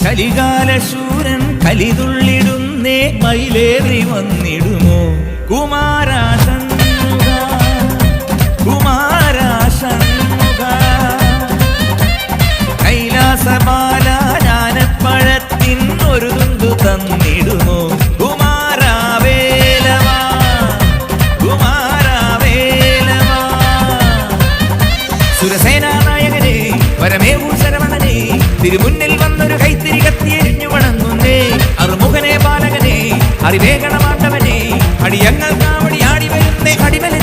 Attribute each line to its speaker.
Speaker 1: കലികാലശൂരൻ കലിതുള്ളിടുന്നേ മയിലേറി വന്നിടുമോ കുമാരാശന്മുഖ കുമാരാശന്മുഖ കൈലാസബാല ജ്ഞാനപ്പഴത്തിൻ ഒരു തുണ്ടു തന്നിടുമോ കുമാരവേലവാ കുമാരവേലവാ സുരസേനാ നായകനെ വരമേവൂ ശരവണനെ തിരുമുന്നിൽ വന്നൊരു കൈത്തിരി കത്തിയെരിഞ്ഞു വണങ്ങുന്നേ അറുമുഖനെ ബാലകനെ അറിവേഗണമാണ്ടവനെ അടിയങ്ങൾ കാവടി ആടി വരുന്നേ അടിമല